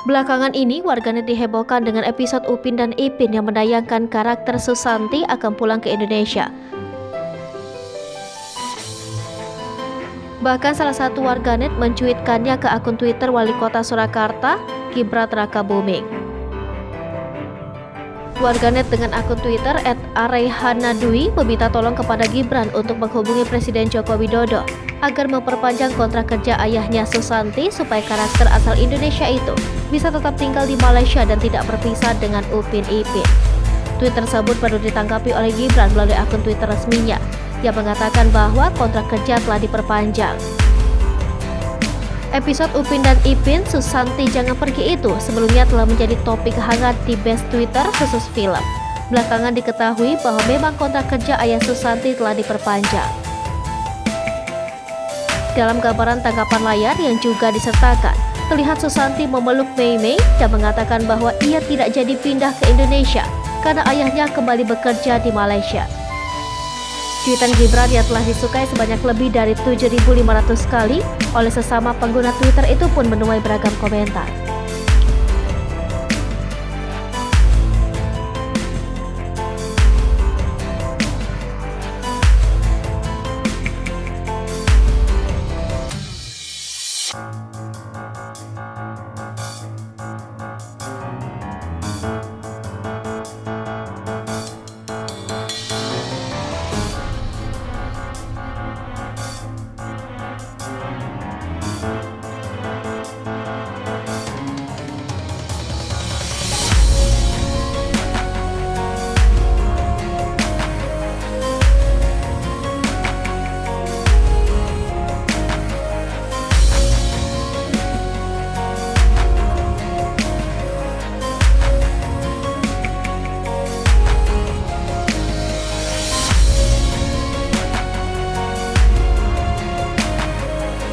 Belakangan ini, warganet dihebohkan dengan episode Upin dan Ipin yang menayangkan karakter Susanti akan pulang ke Indonesia. Bahkan salah satu warganet mencuitkannya ke akun Twitter Wali Kota Surakarta, Gibran Rakabuming. Warganet dengan akun Twitter @areyhanadwi meminta tolong kepada Gibran untuk menghubungi Presiden Joko Widodo agar memperpanjang kontrak kerja ayahnya Susanti supaya karakter asal Indonesia itu bisa tetap tinggal di Malaysia dan tidak berpisah dengan Upin Ipin. Tweet tersebut baru ditanggapi oleh Gibran melalui akun Twitter resminya yang mengatakan bahwa kontrak kerja telah diperpanjang. Episode Upin dan Ipin, Susanti Jangan Pergi itu sebelumnya telah menjadi topik hangat di base Twitter khusus film. Belakangan diketahui bahwa memang kontrak kerja ayah Susanti telah diperpanjang. Dalam gambaran tangkapan layar yang juga disertakan, terlihat Susanti memeluk Mei Mei dan mengatakan bahwa ia tidak jadi pindah ke Indonesia karena ayahnya kembali bekerja di Malaysia. Cuitan Gibran yang telah disukai sebanyak lebih dari 7.500 kali oleh sesama pengguna Twitter itu pun menuai beragam komentar.